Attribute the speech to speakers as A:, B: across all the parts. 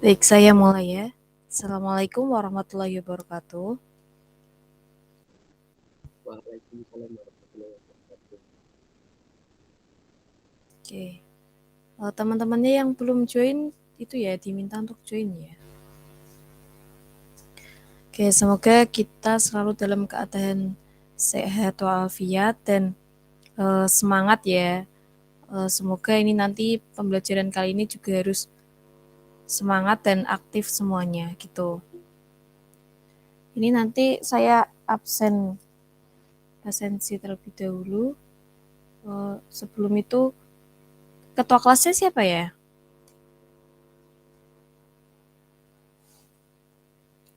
A: Baik, saya mulai ya. Assalamualaikum warahmatullahi wabarakatuh.
B: Waalaikumsalam warahmatullahi wabarakatuh.
A: Oke, teman-temannya yang belum join itu ya diminta untuk join ya. Oke, semoga kita selalu dalam keadaan sehat walafiat dan semangat ya. Semoga ini nanti pembelajaran kali ini juga harus semangat dan aktif semuanya gitu. Ini nanti saya absensi terlebih dahulu. Sebelum itu ketua kelasnya siapa ya?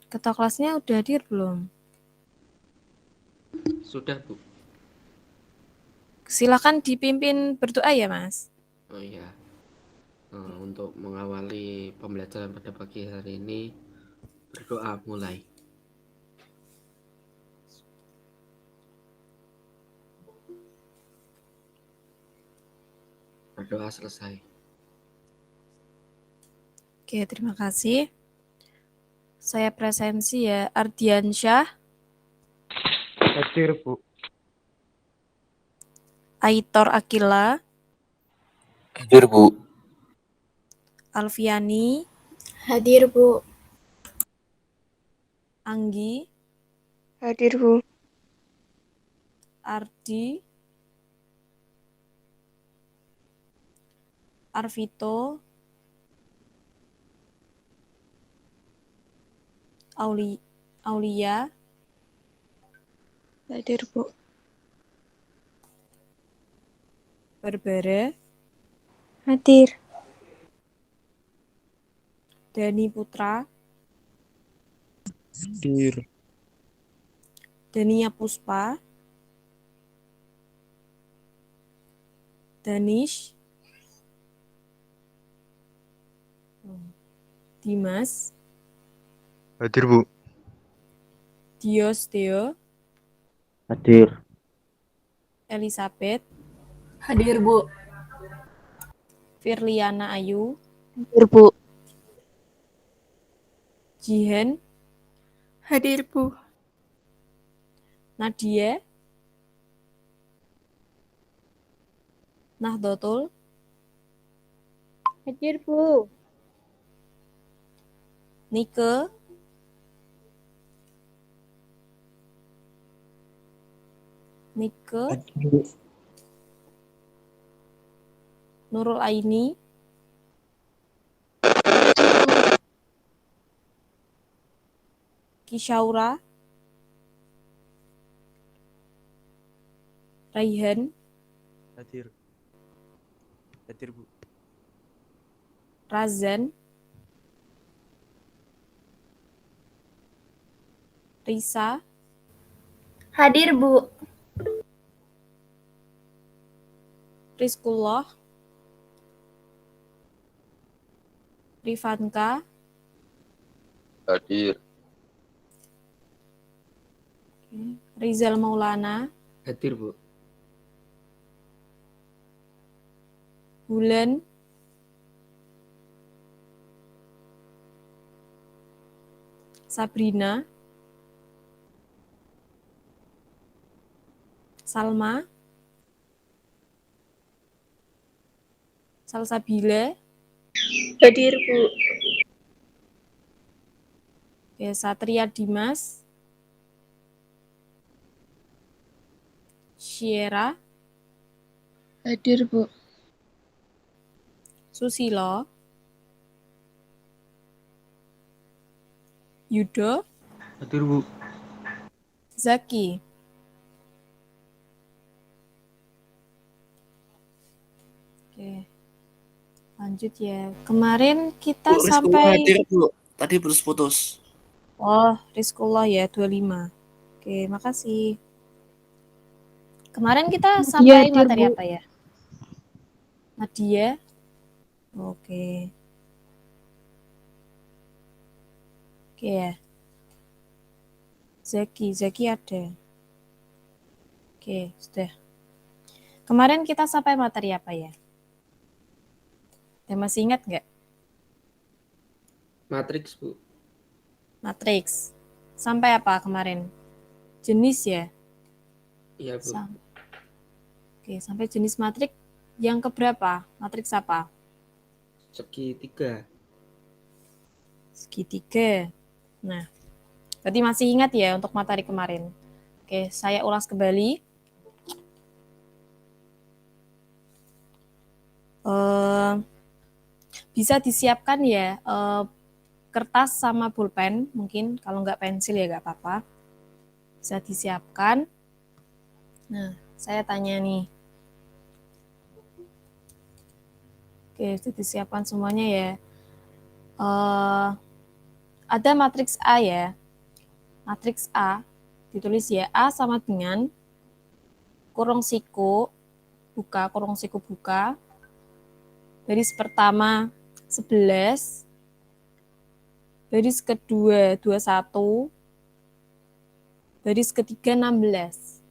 A: Ketua kelasnya udah hadir belum?
B: Sudah, Bu.
A: Silakan dipimpin berdoa ya, Mas.
B: Oh iya. Untuk mengawali pembelajaran pada pagi hari ini, berdoa mulai. Berdoa selesai.
A: Oke, terima kasih. Saya presensi ya, Ardiansyah,
C: Hadir, Bu.
A: Aitor Akila,
D: Hadir, Bu.
A: Alfiani,
E: Hadir, Bu.
A: Anggi,
E: Hadir, Bu.
A: Ardi, Arvito, Aulia,
E: Hadir, Bu.
A: Barbara,
E: Hadir.
A: Dani Putra,
C: Hadir.
A: Dania Puspa, Danish, Dimas,
C: Hadir, Bu.
A: Dios Deo,
D: Hadir.
A: Elizabeth,
E: Hadir, Bu.
A: Firliana Ayu,
E: Hadir, Bu.
A: Jihen,
E: Hadir, Bu.
A: Nadia, Nahdlatul,
E: Hadir, Bu.
A: Nike, Nurul Aini, Kishaura, Raihan,
C: Hadir. Hadir, Bu.
A: Razan, Risa,
E: Hadir, Bu.
A: Rizkullah, Rifanka,
D: Hadir.
A: Rizal Maulana,
B: Hadir, Bu.
A: Bulan, Sabrina, Salma, Salsabila,
E: Hadir, Bu.
A: Satria Dimas, Sierra,
E: Hadir, Bu.
A: Susilo, Yudo,
C: Hadir, Bu.
A: Zaki. Oke, lanjut ya. Kemarin kita
D: Bu,
A: sampai
D: hadir, Bu. Tadi putus-putus.
A: Rizkullah ya 25. Oke, makasih. Kemarin kita
E: Nadia
A: sampai
E: hadir,
A: materi
E: Bu.
A: apa ya? Nadia. Oke. Oke ya. Zaki ada. Oke, sudah. Kemarin kita sampai materi apa ya? Masih ingat nggak?
B: Matriks, Bu.
A: Matriks. Sampai apa kemarin? Jenis ya?
B: Iya, Bu.
A: Oke, sampai jenis matriks yang keberapa? Matriks apa?
B: Segitiga.
A: Segitiga. Nah, berarti masih ingat ya untuk materi kemarin. Oke, saya ulas kembali. Bisa disiapkan ya kertas sama pulpen, mungkin kalau nggak pensil ya nggak apa-apa. Bisa disiapkan. Nah, saya tanya nih. Oke, sudah disiapkan semuanya ya. Ada matriks A ya. Matriks A ditulis ya, A sama dengan kurung siku buka, kurung siku buka. Baris pertama 11, baris kedua 21, baris ketiga 16.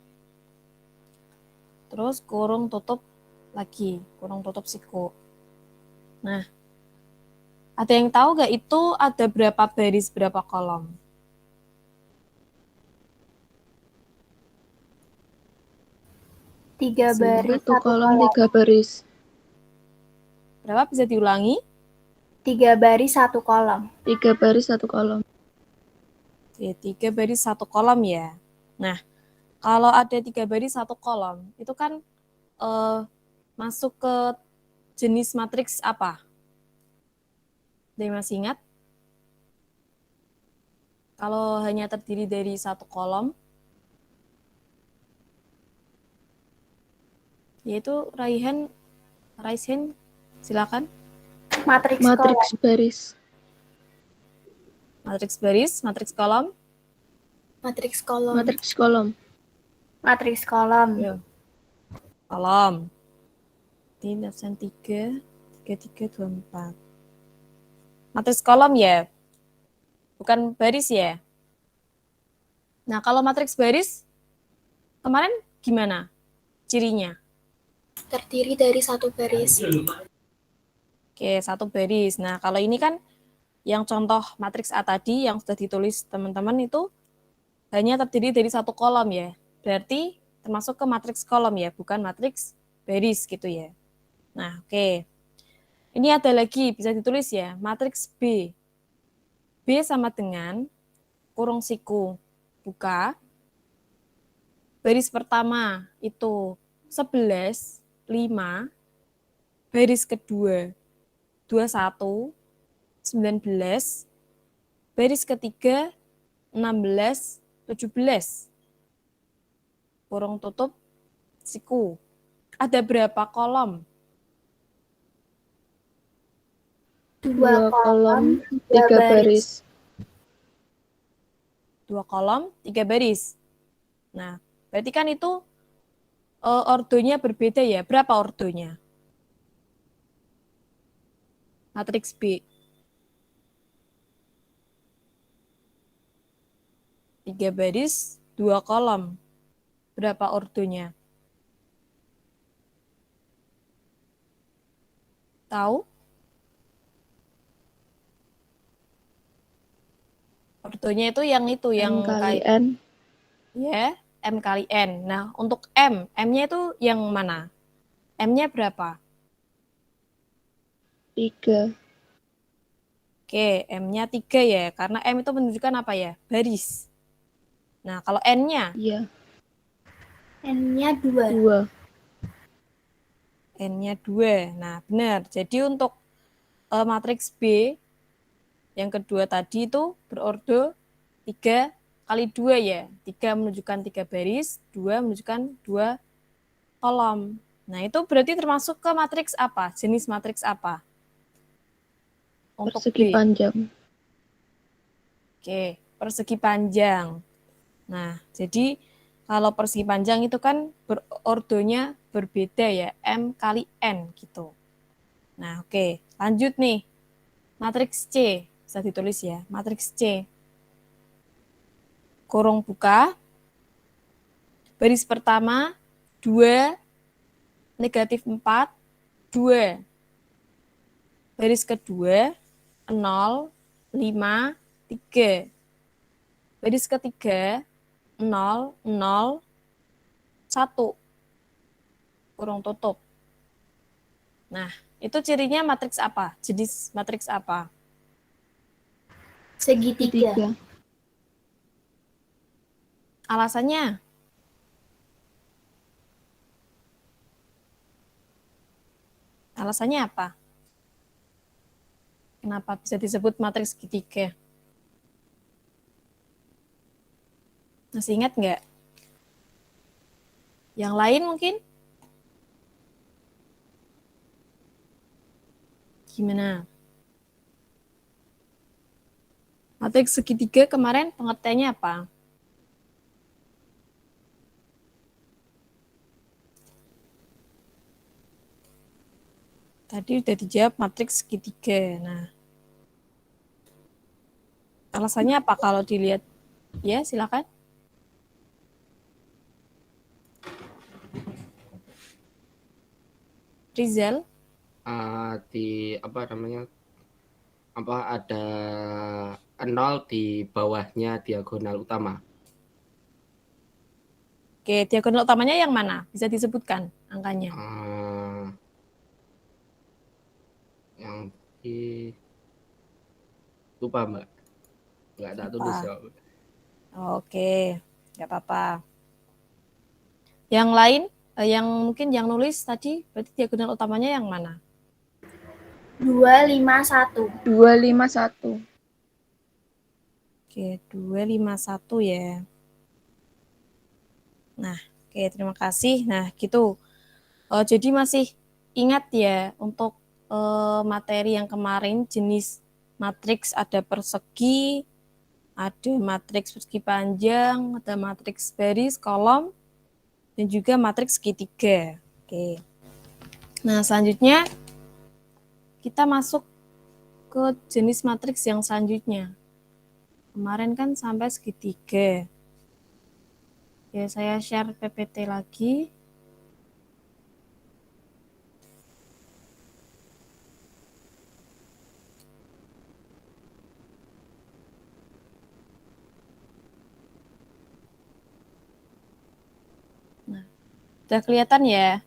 A: Terus kurung tutup lagi, kurung tutup siku. Nah, ada yang tahu nggak itu ada berapa baris, berapa kolom?
E: Tiga baris,
F: Satu
E: satu
F: kolom,
E: kolom.
F: 3 baris.
A: Berapa bisa diulangi?
E: 3 baris, 1 kolom.
F: 3 baris, 1 kolom.
A: Oke, 3 baris 1 kolom ya. Nah, kalau ada 3 baris 1 kolom, itu kan masuk ke jenis matriks apa? Ada yang masih ingat? Kalau hanya terdiri dari 1 kolom, yaitu Raihan, silakan.
E: Matriks kolom.
F: Matriks baris.
A: Matriks baris, matriks kolom.
E: Matriks kolom.
F: Matriks kolom.
E: Matriks kolom.
A: Yo. Kolom. Ini absen 3, 3, 2, 4. Matriks kolom ya, bukan baris ya. Nah, kalau matriks baris, kemarin gimana cirinya?
E: Terdiri dari 1 baris.
A: Oke, 1 baris. Nah, kalau ini kan yang contoh matriks A tadi yang sudah ditulis teman-teman itu hanya terdiri dari 1 kolom ya. Berarti termasuk ke matriks kolom ya, bukan matriks baris gitu ya. Nah, oke. Ini ada lagi, bisa ditulis ya, matriks B. B sama dengan kurung siku buka. Baris pertama itu 11, 5. Baris kedua 21, 19. Baris ketiga 16, 17. Kurung tutup siku. Ada berapa kolom?
E: 2
F: 2 kolom,
E: 3
F: 3 baris.
A: 2 kolom, 3 baris. Nah, berarti kan itu ordonya berbeda ya. Berapa ordonya? Matriks B. 3 baris, 2 kolom. Berapa ordonya? Tahu? Ordonya itu yang
F: M kali
A: kayak
F: N.
A: ya, M kali N. Nah, untuk M, M-nya itu yang mana? M-nya berapa?
F: 3.
A: Oke, M-nya 3 ya, karena M itu menunjukkan apa ya? Baris. Nah, kalau N-nya?
F: Iya.
E: N-nya 2.
F: 2.
A: N-nya 2. Nah, benar. Jadi untuk matriks B yang kedua tadi itu berordo 3 kali 2 ya. 3 menunjukkan 3 baris, 2 menunjukkan 2 kolom. Nah, itu berarti termasuk ke matriks apa? Jenis matriks apa? Untuk
F: Persegi
A: B.
F: panjang.
A: Oke, persegi panjang. Nah, jadi kalau persegi panjang itu kan berordonya berbeda ya, M kali N gitu. Nah, oke, lanjut nih. Matriks C, bisa ditulis ya, matriks C. Kurung buka, baris pertama 2, negatif 4, 2. Baris kedua 0, 5, 3. Baris ketiga 0, 0, 1. Kurung tutup. Nah, itu cirinya matriks apa? Jenis matriks apa?
E: Segitiga.
F: 3.
A: Alasannya? Alasannya apa? Kenapa bisa disebut matriks segitiga? Masih ingat nggak? Yang lain mungkin? Gimana? Matriks segitiga kemarin pengertiannya apa? Tadi udah dijawab matriks segitiga. Nah, alasannya apa kalau dilihat? Ya, silakan. Rizal,
B: Di apa namanya? Apa ada 0 di bawahnya diagonal utama?
A: oke, diagonal utamanya yang mana? Bisa disebutkan angkanya?
B: Eh, yang di lupa Mbak, nggak tak tulis
A: Lupa.
B: ya.
A: Oke, nggak apa-apa. Yang lain, yang mungkin yang nulis tadi, berarti diagonal utamanya yang mana?
E: 251.
F: 251.
A: Oke, 251 ya. Nah, oke, terima kasih. Nah, gitu. Jadi masih ingat ya untuk materi yang kemarin jenis matriks ada persegi, ada matriks persegi panjang, ada matriks baris, kolom, dan juga matriks segitiga. Oke. Nah, selanjutnya kita masuk ke jenis matriks yang selanjutnya. Kemarin kan sampai segitiga. Ya, saya share PPT lagi. Nah, udah kelihatan ya?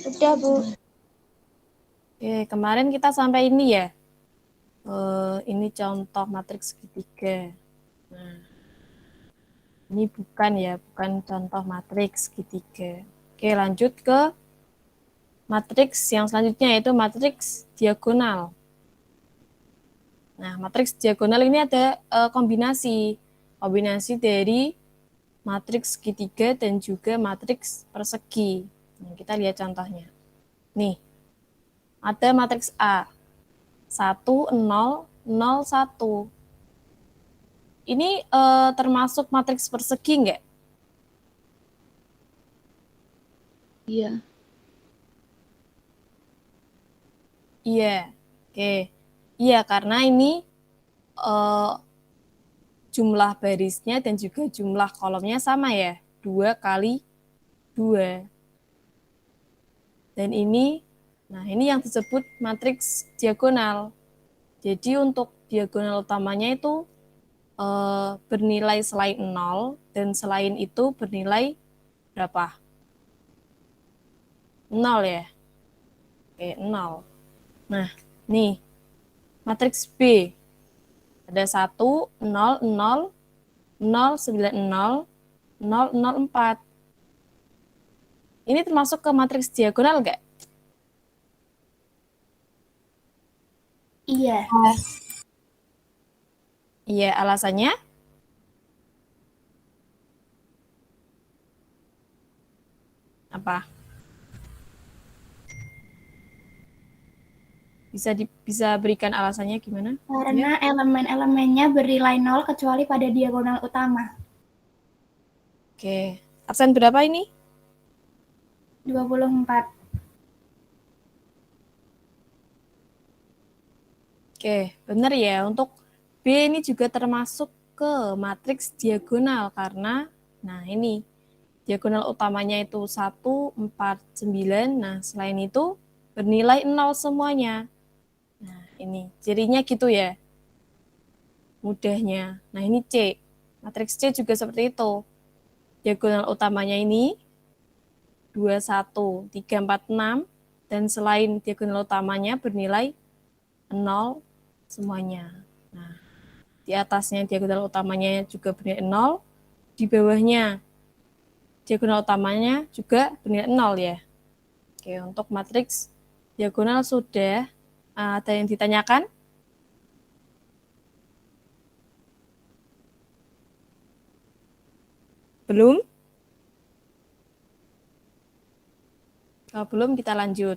E: Udah, Bu.
A: Oke, kemarin kita sampai ini ya. Ini contoh matriks segitiga. Nah, ini bukan contoh matriks segitiga. Oke, lanjut ke matriks yang selanjutnya yaitu matriks diagonal. Nah, matriks diagonal ini ada kombinasi dari matriks segitiga dan juga matriks persegi. Nah, kita lihat contohnya. Nih, ada matriks A. 1, 0, 0, 1. Ini termasuk matriks persegi nggak?
F: Iya.
A: Iya. Oke. Iya, karena ini jumlah barisnya dan juga jumlah kolomnya sama ya. 2 kali 2. Dan ini, nah ini yang disebut matriks diagonal. Jadi untuk diagonal utamanya itu bernilai selain 0 dan selain itu bernilai berapa? 0 ya? Oke, 0. Nah, nih, matriks B. Ada 1, 0, 0, 0, 9, 0, 0, 0, 4. Ini termasuk ke matriks diagonal nggak?
E: Iya.
A: Iya, alasannya? Apa? Bisa berikan alasannya gimana?
E: Karena elemen-elemennya bernilai 0 kecuali pada diagonal utama.
A: Oke. Absen berapa ini?
E: 24.
A: Oke, benar ya. Untuk B ini juga termasuk ke matriks diagonal karena, nah ini, diagonal utamanya itu 1, 4, 9. Nah, selain itu bernilai 0 semuanya. Nah, ini. Cirinya gitu ya. Mudahnya. Nah, ini C. Matriks C juga seperti itu. Diagonal utamanya ini 2, 1, 3, 4, 6. Dan selain diagonal utamanya bernilai 0 semuanya. Nah, di atasnya diagonal utamanya juga bernilai 0. Di bawahnya diagonal utamanya juga bernilai 0 ya. Oke, untuk matriks diagonal sudah. Ada yang ditanyakan? Belum? Kalau belum, kita lanjut.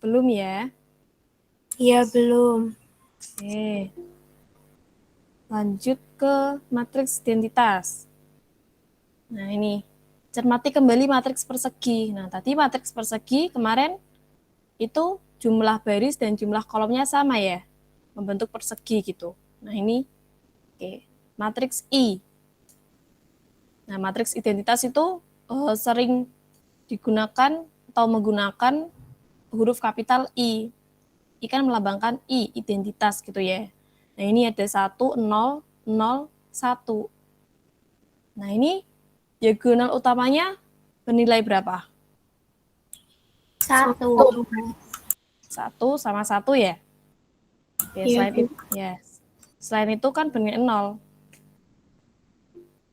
A: Belum ya?
E: Iya, belum.
A: Oke. Lanjut ke matriks identitas. Nah, ini. Cermati kembali matriks persegi. Nah, tadi matriks persegi kemarin itu jumlah baris dan jumlah kolomnya sama ya. Membentuk persegi gitu. Nah, ini matriks I. Nah, matriks identitas itu sering digunakan atau menggunakan huruf kapital I. I kan melambangkan I, identitas gitu ya. Nah, ini ada 1, 0, 0, 1. Nah, ini diagonal utamanya bernilai berapa?
E: 1.
A: 1 sama 1 ya? Oke,
E: Iya, Bu.
A: Selain itu kan bernilai 0.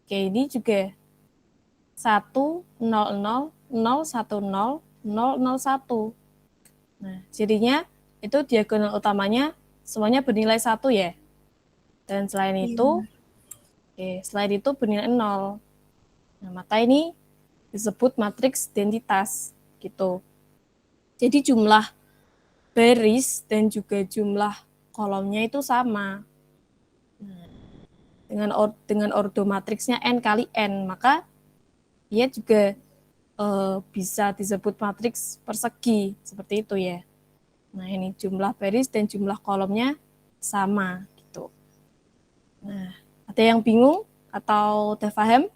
A: Oke, ini juga 1, 0, 0, 0, 1, 0, 0, 0, 1. Nah, jadinya itu diagonal utamanya semuanya bernilai 1 ya. Dan selain itu bernilai 0. Nah, maka ini disebut matriks identitas gitu. Jadi jumlah baris dan juga jumlah kolomnya itu sama. Nah, dengan ordo matriksnya n kali n, maka dia juga bisa disebut matriks persegi seperti itu ya. Nah, ini jumlah baris dan jumlah kolomnya sama gitu. Nah, ada yang bingung atau udah paham?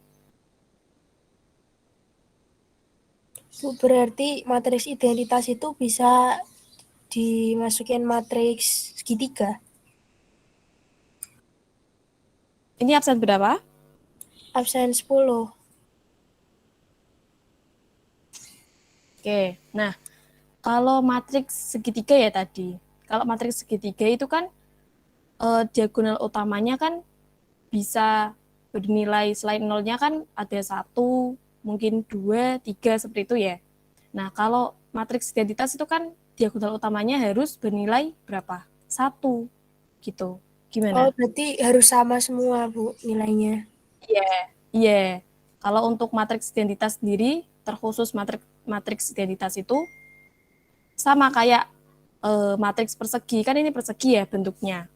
G: Bu, berarti matriks identitas itu bisa dimasukin matriks segitiga.
A: Ini absen berapa?
G: Absen 10.
A: Oke, nah kalau matriks segitiga ya tadi, kalau matriks segitiga itu kan diagonal utamanya kan bisa bernilai selain nolnya kan ada 1, mungkin 2, 3 seperti itu ya. Nah, kalau matriks identitas itu kan diagonal utamanya harus bernilai berapa? 1 gitu. Gimana?
G: Oh, berarti harus sama semua, Bu, nilainya.
A: Iya. Kalau untuk matriks identitas sendiri, terkhusus matriks identitas itu sama kayak matriks persegi. Kan ini persegi ya bentuknya.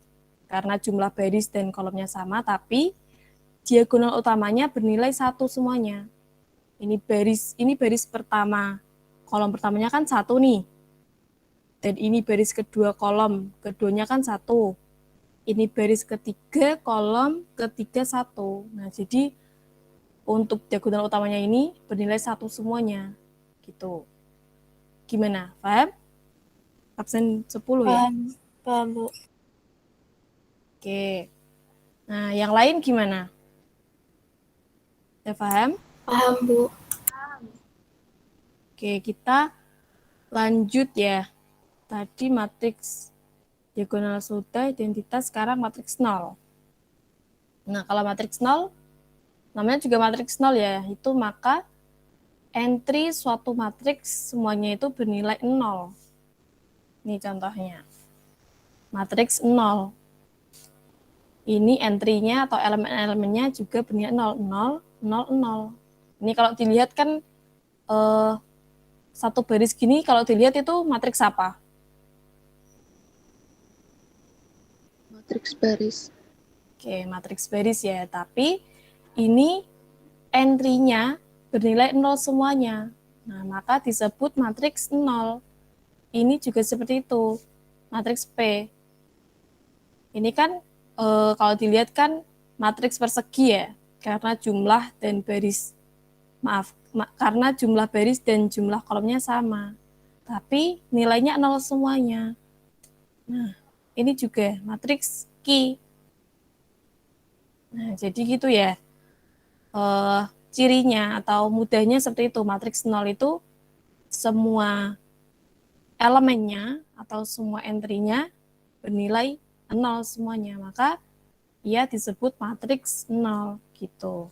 A: Karena jumlah baris dan kolomnya sama, tapi diagonal utamanya bernilai 1 semuanya. Ini baris pertama. Kolom pertamanya kan 1 nih. Dan ini baris kedua, kolom keduanya kan 1. Ini baris ketiga, kolom ketiga 1. Nah, jadi untuk diagonal utamanya ini bernilai 1 semuanya. Gitu. Gimana? Paham? Absen 10 ya?
G: Paham, Bu.
A: Oke. Nah, yang lain gimana? Udah paham?
G: Paham, Bu.
A: Oke, kita lanjut ya. Tadi matriks diagonal sudah, identitas, sekarang matriks 0. Nah, kalau matriks 0, namanya juga matriks 0 ya, itu maka entry suatu matriks semuanya itu bernilai 0. Ini contohnya. Matriks 0. Ini entry-nya atau elemen-elemennya juga bernilai 0, 0, 0, 0. Ini kalau dilihat kan satu baris gini kalau dilihat itu matriks apa?
F: Matriks baris.
A: Oke, matriks baris ya. Tapi ini entry-nya bernilai 0 semuanya. Nah, maka disebut matriks 0. Ini juga seperti itu. Matriks P. Ini kan kalau dilihat kan matriks persegi ya. Karena jumlah dan baris, karena jumlah baris dan jumlah kolomnya sama. Tapi nilainya 0 semuanya. Nah, ini juga matriks Q. Nah, jadi gitu ya. Cirinya atau mudahnya seperti itu. Matriks 0 itu semua elemennya atau semua entry-nya bernilai 0 semuanya. Maka ia disebut matriks 0 gitu.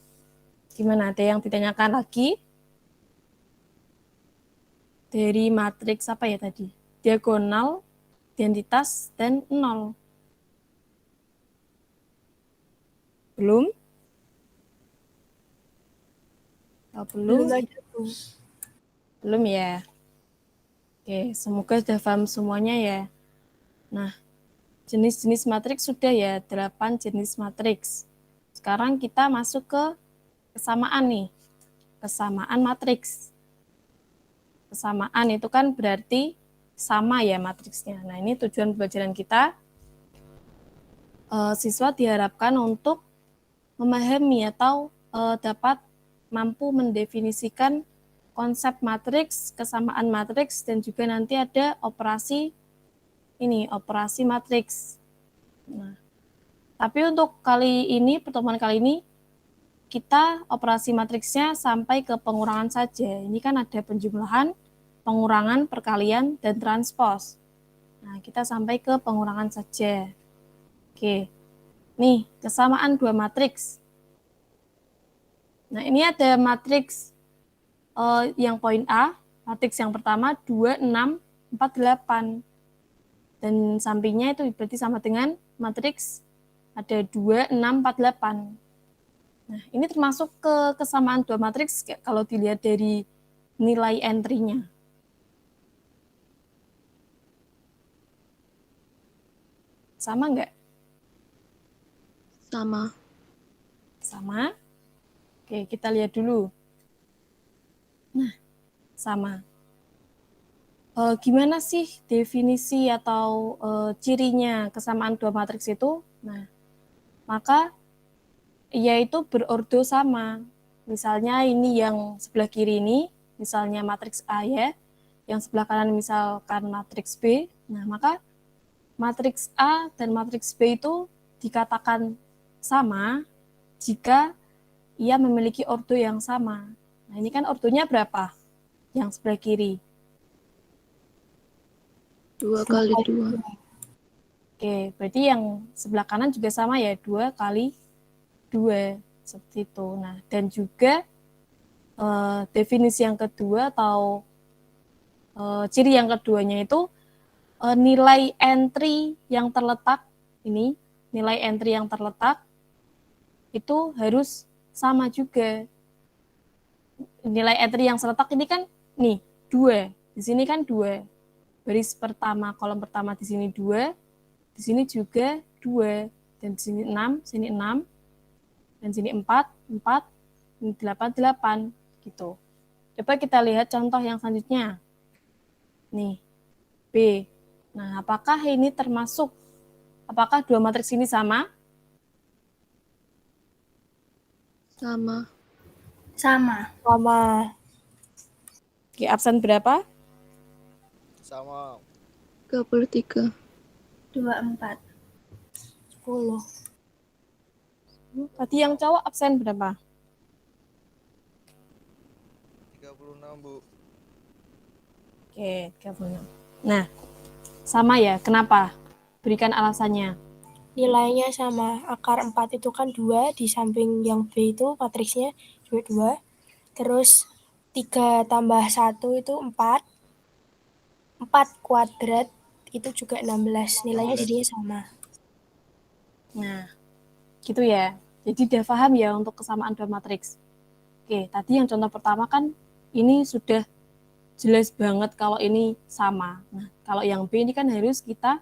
A: Gimana? Ada yang ditanyakan lagi? Dari matriks apa ya tadi? Diagonal, identitas, dan 0. Belum? Oh, belum?
G: Belum ada, Bu.
A: Belum ya? Oke, semoga sudah paham semuanya ya. Nah, jenis-jenis matriks sudah ya, 8 jenis matriks. Sekarang kita masuk ke kesamaan nih. Kesamaan matriks. Kesamaan itu kan berarti sama ya matriksnya. Nah, ini tujuan pembelajaran kita. Siswa diharapkan untuk memahami atau dapat mampu mendefinisikan konsep matriks, kesamaan matriks, dan juga nanti ada operasi matriks. Nah, tapi untuk pertemuan kali ini, kita operasi matriksnya sampai ke pengurangan saja. Ini kan ada penjumlahan, pengurangan, perkalian, dan transpos. Nah, kita sampai ke pengurangan saja. Oke, nih kesamaan dua matriks. Nah, ini ada matriks yang poin A, matriks yang pertama 2, 6, 4, 8. Dan sampingnya itu berarti sama dengan matriks ada 2, 6, 4, 8. Nah, ini termasuk ke kesamaan dua matriks kalau dilihat dari nilai entry-nya. Sama nggak?
F: Sama.
A: Sama. Oke, kita lihat dulu. Nah, sama. Gimana sih definisi atau cirinya kesamaan dua matriks itu? Nah, maka yaitu berordo sama. Misalnya ini yang sebelah kiri ini, misalnya matriks A ya, yang sebelah kanan misalkan matriks B. Nah, maka matriks A dan matriks B itu dikatakan sama jika ia memiliki ordo yang sama. Nah, ini kan ordonya berapa? Yang sebelah kiri.
F: 2 kali 2.
A: Oke, berarti yang sebelah kanan juga sama ya, 2 kali 2. Seperti itu. Nah, dan juga definisi yang kedua atau ciri yang keduanya itu nilai entry yang terletak, ini nilai entry yang terletak itu harus sama juga. Nilai entry yang terletak ini kan nih 2, di sini kan 2. Baris pertama, kolom pertama di sini 2, di sini juga 2, dan di sini 6, sini 6, dan sini 4, 4, ini 8, 8, gitu. Coba kita lihat contoh yang selanjutnya. Nih, B. Nah, apakah ini apakah dua matriks ini sama?
F: Sama.
E: Sama.
G: Sama.
A: Oke, absen berapa?
C: Sama.
F: 33.
E: 24.
G: 10.
A: Tadi yang cowok absen berapa?
C: 36, Bu.
A: Oke, 36. Nah, sama ya. Kenapa? Berikan alasannya.
G: Nilainya sama. Akar 4 itu kan 2, di samping yang B itu matriksnya juga 2. Terus 3 tambah 1 itu 4. 4 kuadrat itu juga 16. Nilainya jadinya sama.
A: Nah, gitu ya. Jadi udah paham ya untuk kesamaan dua matriks. Oke, tadi yang contoh pertama kan ini sudah jelas banget kalau ini sama. Nah, kalau yang B ini kan harus kita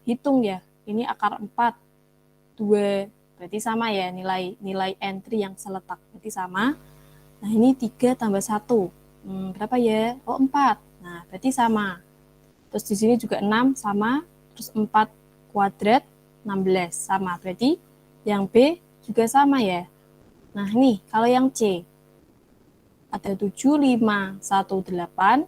A: hitung ya. Ini akar 4, 2, berarti sama ya nilai entry yang seletak. Berarti sama. Nah, ini 3 tambah 1. Berapa ya? Oh, 4. Nah, berarti sama. Terus di sini juga 6 sama. Terus 4 kuadrat 16 sama. Berarti yang B juga sama ya. Nah, ini kalau yang C. ada 7, 5, 1, 8.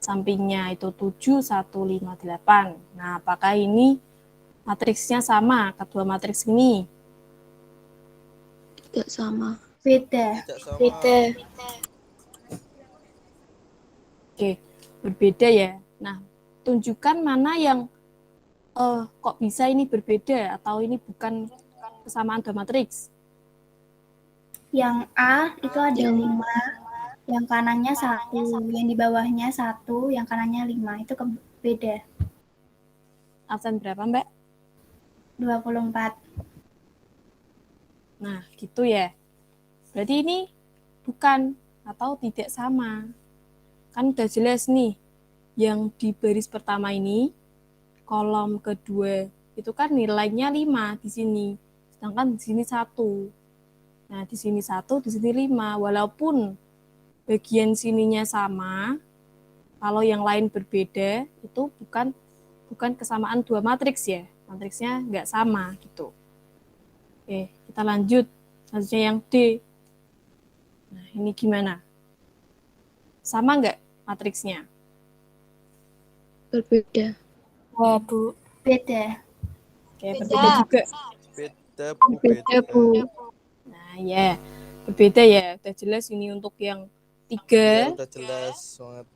A: Sampingnya itu 7, 1, 5, 8. Nah, apakah ini matriksnya sama kedua matriks ini?
F: Tidak sama.
E: Beda.
C: Tidak sama.
G: Beda.
A: Oke, berbeda ya. Nah, tunjukkan mana yang kok bisa ini berbeda atau ini bukan kesamaan dua matriks.
E: Yang A itu ada 5, yang kanannya 1, yang di bawahnya 1, yang kanannya 5. Itu beda.
A: Absen berapa, Mbak?
E: 24.
A: Nah, gitu ya. Berarti ini bukan atau tidak sama. Kan udah jelas nih, yang di baris pertama ini, kolom kedua, itu kan nilainya 5 di sini. Sedangkan di sini 1. Nah, di sini 1, di sini 5. Walaupun bagian sininya sama, kalau yang lain berbeda, itu bukan kesamaan dua matriks ya. Matriksnya nggak sama gitu. Oke, kita lanjut. Selanjutnya yang D. Nah, ini gimana? Sama nggak matriksnya?
F: Berbeda.
G: Wah, Bu.
E: Beda.
A: Oke, berbeda juga.
C: Beda, Bu.
F: Berbeda, Bu.
A: Nah, ya. Berbeda ya. Udah jelas ini untuk yang 3.
C: Ya, udah jelas banget.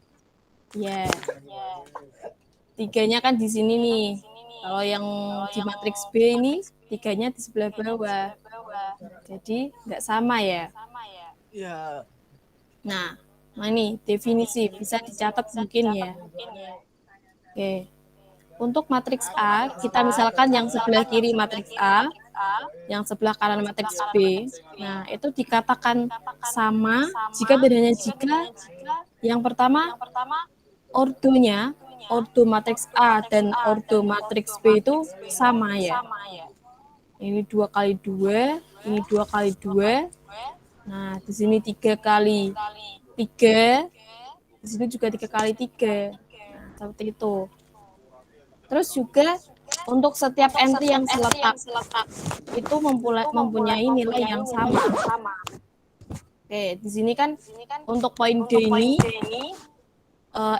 A: Ya. Tiganya kan di sini nih. Kalau yang di matriks B ini, 3-nya di sebelah bawah. Jadi nggak sama ya.
C: Ya.
A: Nah, ini definisi bisa dicatat mungkin ya. Oke. Untuk matriks A, kita misalkan yang sebelah kiri matriks A, yang sebelah kanan matriks B. Nah, itu dikatakan sama jika bedanya jika yang pertama ordonya, ordo matriks A dan ordo matriks B itu sama ya. Ini 2 kali 2, ini 2 kali 2. Nah, di sini 3 kali 3, di sini juga 3 kali 3. Nah, seperti itu. Terus juga untuk setiap entry yang seletak itu mempunyai nilai yang sama. Oke, di sini kan untuk poin D ini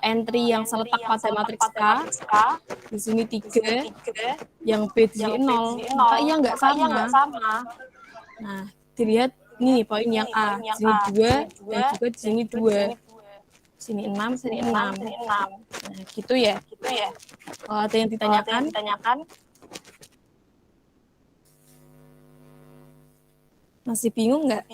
A: entry yang seletak pada matriks A, di sini 3, yang B di sini 0, maka ia nggak sama. Nah, dilihat nih poin yang A, di sini 2, dan juga di sini 2. Sini 6, sini 6. Nah, gitu ya. Kalau ada yang ditanyakan? Masih bingung nggak?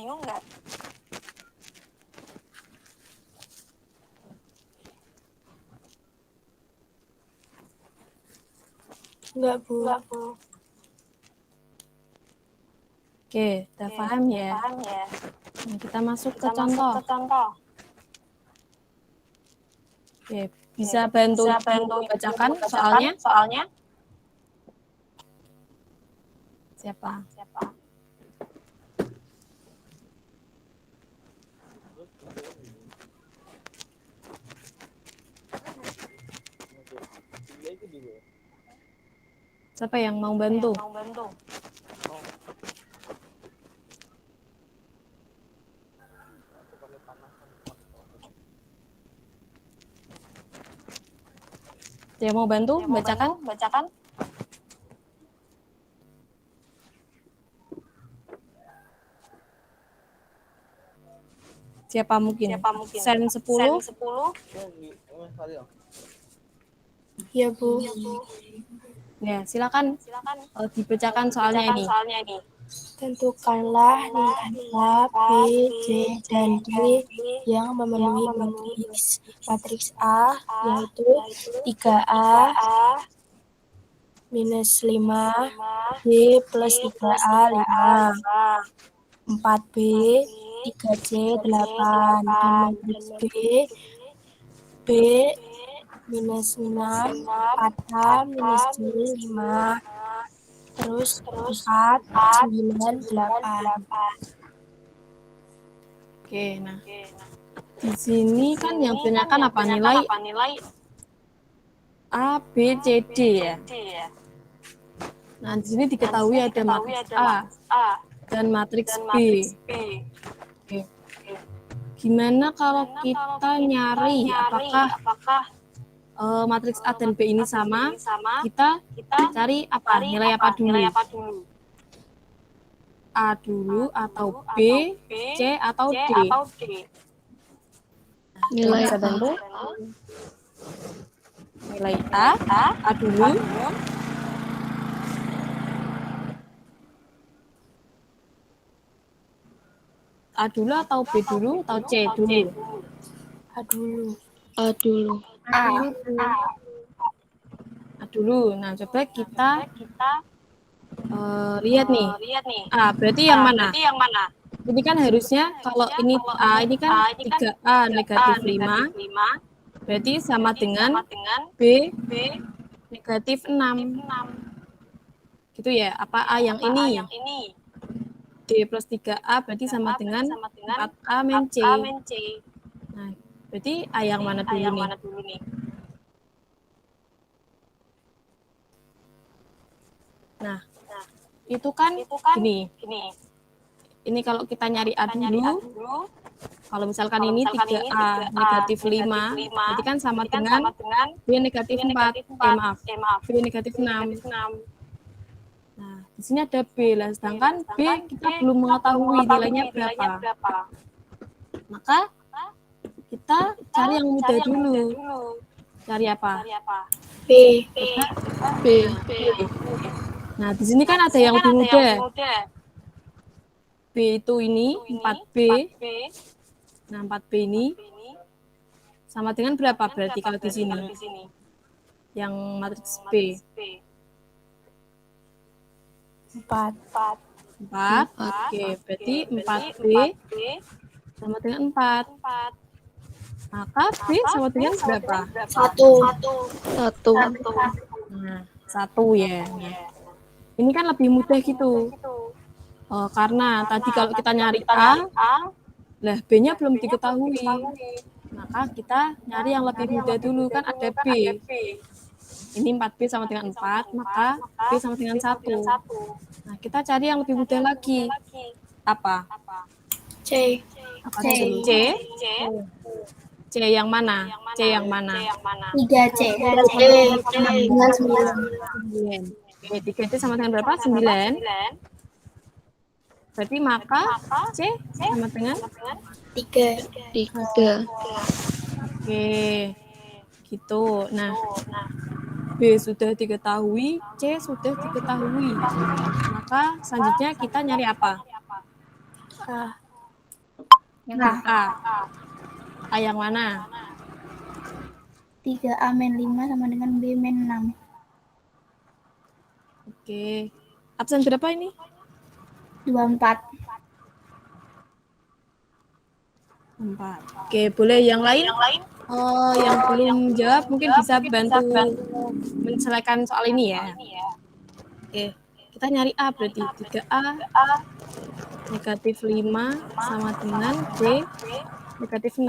G: Enggak, Bu.
A: Oke, udah paham ya? Nah, kita masuk ke contoh. Oke, bisa bantu bacakan soalnya? Siapa? Siapa yang mau bantu? Dia mau bantu bacakan? Siapa mungkin? Sen 10?
G: Ya, Bu.
A: Ya, silakan dibacakan soalnya ini.
G: Tentukanlah nilai A, B, C, dan D yang memenuhi matriks A, yaitu 3A minus 5, B plus 3A 5, 4B, 3C 8, dan matriks B minus 6, 4A minus C 5, terus 4, 9, 8.
A: Oke, nah. Di sini kan yang ditanyakan apa? Nilai A, B, C, D ya. Nah, di sini diketahui ada matriks A dan matriks B. Oke. Gimana kalau kita nyari apakah matriks A dan B ini sama? Kita cari apa? Nilai apa dulu? A dulu atau B, C atau D?
F: Nilai
A: Bisa
F: A.
A: bantu? Nilai A dulu. A dulu atau B dulu atau C dulu?
G: A dulu.
F: A dulu.
E: A.
A: A dulu. Nah, coba kita lihat nih. A berarti yang mana? Ini kan harusnya kalau ini A ini kan 3A negatif 5, berarti sama dengan B negatif 6. Gitu ya, apa A yang ini? D plus 3A berarti sama dengan 4A min C. Nah, berarti A yang mana dulu nih? Nah, itu kan gini. Ini kalau kita nyari A dulu, kalau misalkan ini 3A negatif 5, berarti kan sama dengan B negatif 4, maaf, B negatif 6. Nah, di sini ada B lah, sedangkan B kita belum mengetahui nilainya berapa. Maka kita cari yang mudah dulu. Cari apa?
E: B.
F: B.
A: Nah, di sini kan ada yang lebih mudah. B itu ini 4B. Nah, 4B ini sama dengan berapa berarti kalau di sini? Yang matriks B.
G: 4.
A: 4. Oke, berarti 4B sama dengan 4. Maka B sama dengan berapa?
F: 1.
A: Nah, 1 ya. Nah, ini kan lebih mudah gitu. Karena tadi kalau kita nyari A, lah B-nya belum diketahui. Maka kita nyari yang lebih mudah dulu, kan ada B. Ini 4B sama dengan 4, maka B sama dengan 1. Nah, kita cari yang lebih mudah lagi. Apa?
E: C.
A: Apa C? C yang mana? C yang mana?
E: 3C. Dengan 9.
A: 9. Oke, 3C sama dengan berapa? 9. Berarti maka C sama dengan
E: 3.
F: 3.
A: Oke, gitu. Nah, B sudah diketahui, C sudah diketahui. Maka selanjutnya kita nyari apa? A. A yang mana?
E: 3A min 5 sama dengan B min 6.
A: Oke. Absen berapa ini?
E: 24.
A: 4. Oke, boleh yang lain? Yang belum jawab mungkin bisa bantu menyelesaikan soal ini ya. Oke, kita nyari A berarti 3A negatif 5 sama dengan B negatif 6.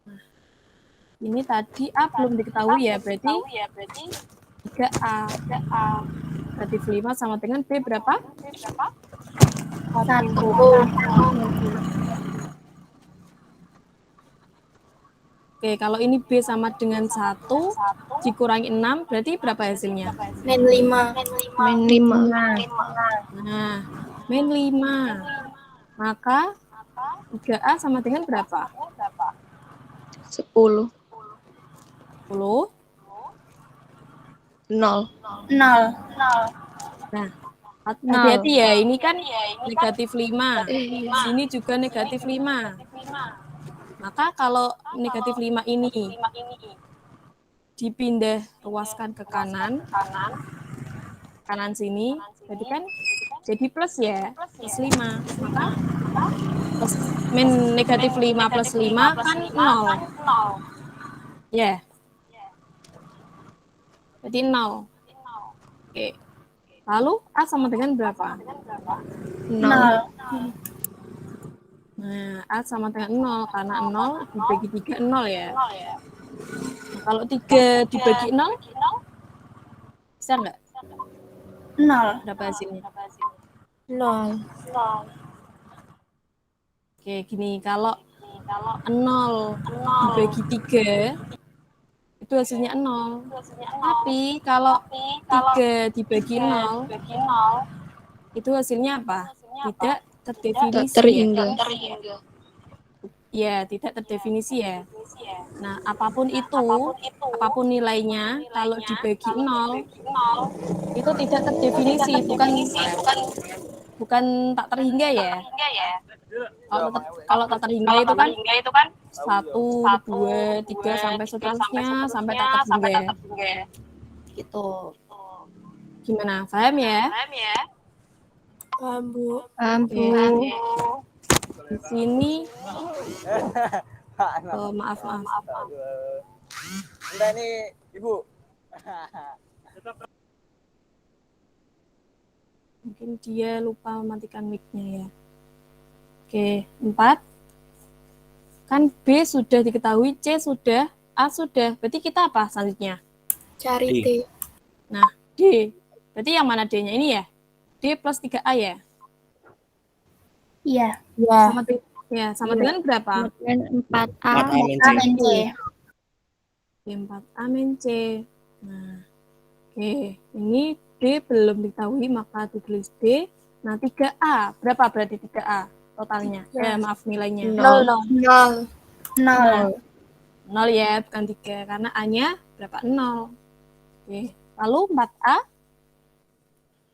A: Nah, ini tadi A belum diketahui ya, berarti 3A negatif 5 sama dengan B berapa?
E: 1.
A: Oke, kalau ini B sama dengan 1 dikurangi 6, berarti berapa hasilnya?
E: Min 5.
F: Min 5.
A: Nah, min 5. Maka 3A sama dengan berapa?
F: 10.
A: 10.
F: 0.
E: 0.
A: Nah, hati-hati ya, ini kan negatif 5. Sini juga negatif 5. Maka kalau negatif 5 ini dipindah ruaskan ke kanan sini, berarti kan jadi plus ya, plus 5. Maka plus, min negatif 5 plus 5 kan 0. Ya. Jadi 0. Oke. Lalu A sama dengan berapa?
E: 0.
A: Nah, A sama dengan 0, karena 0 dibagi 3, 0 ya. Nah, kalau 3 dibagi 0, bisa nggak?
E: 0.
A: Berapa hasilnya?
G: 0.
A: Oke, gini, kalau 0 dibagi 3, itu hasilnya 0. Tapi kalau 3 dibagi 0, itu hasilnya apa? Tidak
F: Tak
A: terdefinisi ya.
F: terhingga.
A: Ya, tidak terdefinisi ya. Nah, apapun itu, apapun nilainya, kalau dibagi 0, itu tidak terdefinisi, bukan tak terhingga ya. Kalau tak terhingga itu kan 1, 2, 3 sampai seterusnya sampai tak terhingga. Gitu. Gimana? Paham ya?
G: Paham, Bu.
F: Paham, Bu.
A: Di sini maaf.
C: Enggak nih, Ibu.
A: Mungkin dia lupa mematikan mic-nya ya. Oke, 4. Kan B sudah diketahui, C sudah, A sudah. Berarti kita apa selanjutnya?
G: Cari
D: D.
G: D.
A: Nah, D. Berarti yang mana D-nya ini ya? D plus 3A ya?
E: Iya.
G: Ya.
A: Sama dengan berapa?
F: Kemudian 4A.
D: 4A min
E: A
D: C.
E: dan C.
A: Oke, 4A min C. Nah, oke. Ini D belum diketahui, maka ditulis D. Nah, 3A. Berapa berarti 3A totalnya? Maaf, nilainya.
G: 0.
E: 0.
A: 0 ya, bukan 3. Karena A-nya berapa? 0. Oke. Lalu 4A?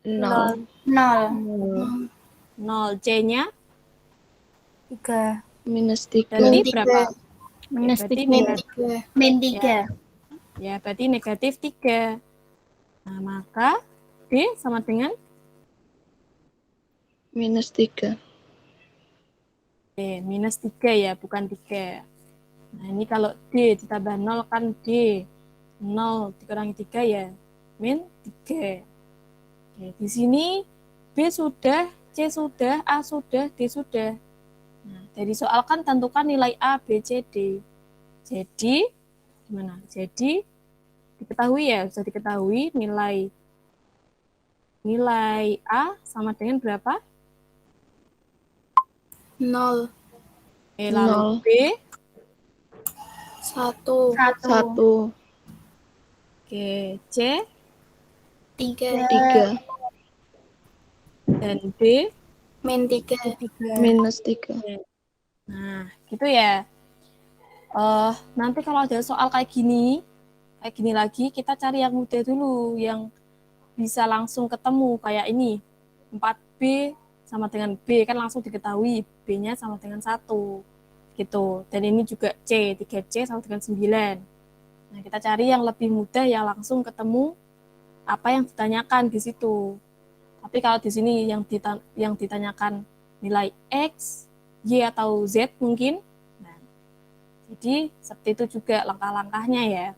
F: 0.
E: 0.
A: 0. C-nya?
G: 3.
F: Minus 3.
A: Berarti berapa?
E: Minus
A: Berarti
E: 3. Min 3.
A: Ya, berarti negatif 3. Nah, maka D sama dengan
F: Minus 3.
A: minus 3 ya, bukan 3. Nah, ini kalau D ditambah 0 kan D. 0 dikurangi 3 ya, min 3. Oke, di sini B sudah, C sudah, A sudah, D sudah. Nah, dari soal kan tentukan nilai A, B, C, D. Jadi, gimana? Jadi, diketahui ya, sudah diketahui nilai A sama dengan berapa?
G: 0.
A: Lalu
F: 0.
A: B,
G: 1.
F: 1.
A: Oke, C,
G: 3.
F: 3.
A: dan D,
G: Min 3.
F: Minus 3.
A: nah gitu ya. Nanti kalau ada soal kayak gini lagi, kita cari yang mudah dulu, yang bisa langsung ketemu, kayak ini, 4B sama dengan B, kan langsung diketahui, B-nya sama dengan 1, gitu. Dan ini juga C, 3C sama dengan 9. Nah, kita cari yang lebih mudah, yang langsung ketemu apa yang ditanyakan di situ. Tapi kalau di sini yang ditanyakan nilai X, Y atau Z mungkin, nah, jadi seperti itu juga langkah-langkahnya ya.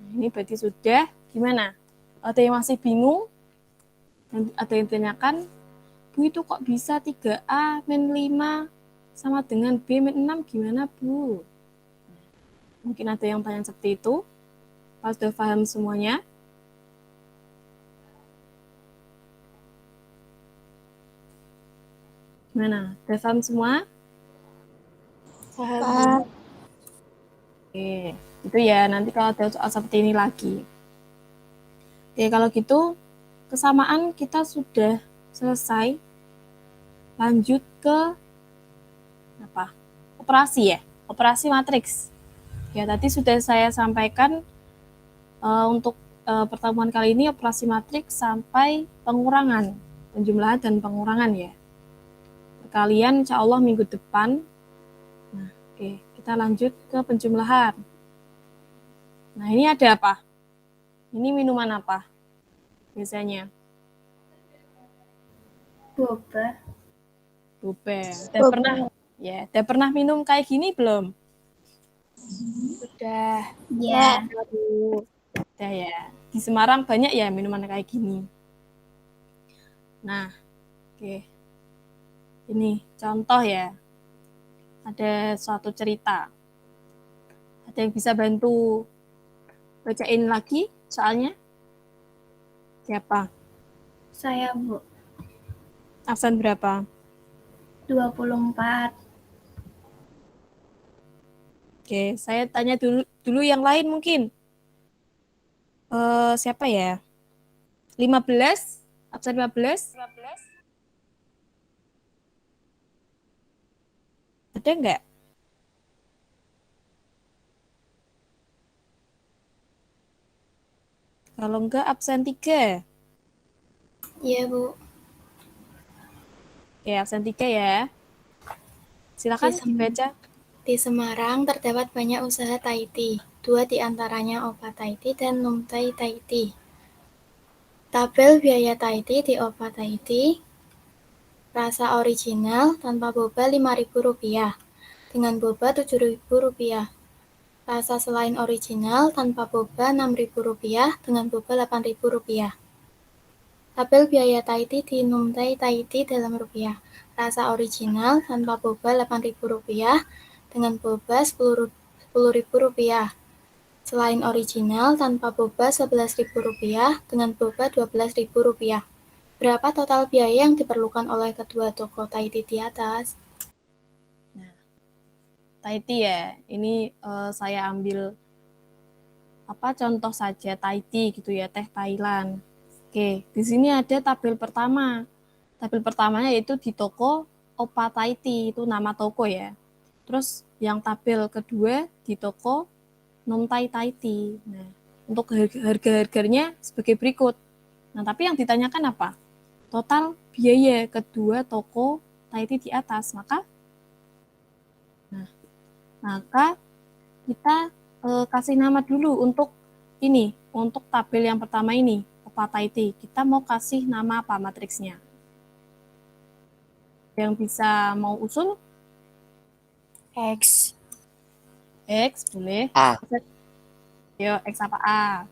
A: Nah, ini berarti sudah gimana? Ada yang masih bingung? Ada yang ditanyakan, Bu itu kok bisa 3A min 5 sama dengan B min 6 gimana Bu? Mungkin ada yang tanya seperti itu. Kalau sudah paham semuanya, gimana? Sudah paham semua?
G: Paham.
A: Oke, itu ya. Nanti kalau ada soal seperti ini lagi. Oke, kalau gitu kesamaan kita sudah selesai. Lanjut ke apa? Operasi ya, operasi matriks. Ya, tadi sudah saya sampaikan untuk pertemuan kali ini operasi matriks sampai pengurangan, penjumlahan dan pengurangan ya. Kalian insya Allah minggu depan. Nah, oke, kita lanjut ke penjumlahan. Nah, ini ada apa? Ini minuman apa? Biasanya.
E: Boba.
A: Udah pernah minum kayak gini belum?
G: Sudah.
E: Ya.
A: Udah ya. Di Semarang banyak ya minuman kayak gini. Nah, oke. Ini contoh ya. Ada suatu cerita. Ada yang bisa bantu bacain lagi soalnya? Siapa?
E: Saya, Bu.
A: Absen berapa?
E: 24.
A: Oke, saya tanya dulu yang lain mungkin. Siapa ya? 15, absen 15. Ada nggak? Kalau enggak absen 3.
E: Iya, Bu.
A: Oke, absen 3 ya. Silakan dibaca.
E: Di Semarang terdapat banyak usaha Taiti. 2 di antaranya Opa Taiti dan Numtai Taiti. Tabel biaya Taiti di Opa Taiti. Rasa original tanpa boba Rp5.000, dengan boba Rp7.000. Rasa selain original tanpa boba Rp6.000, dengan boba Rp8.000. Tabel biaya Taiti di Numtai Taiti dalam rupiah. Rasa original tanpa boba Rp8.000, dengan boba Rp10.000. Selain original tanpa boba Rp11.000, dengan boba Rp12.000. Berapa total biaya yang diperlukan oleh kedua toko Taiti di atas?
A: Taiti ya. Ini saya ambil contoh saja Taiti gitu ya, teh Thailand. Oke, di sini ada tabel pertama. Tabel pertamanya yaitu di toko Opa Taiti, itu nama toko ya. Terus yang tabel kedua di toko Numtai Taiti. Nah, untuk harga-harganya sebagai berikut. Nah, tapi yang ditanyakan apa? Total biaya kedua toko Taiti di atas. Maka kita kasih nama dulu untuk ini, untuk tabel yang pertama ini, Opa Taiti. Kita mau kasih nama apa matriksnya? Yang bisa mau usul?
G: X.
A: X, boleh.
D: A.
A: Yo, X apa A?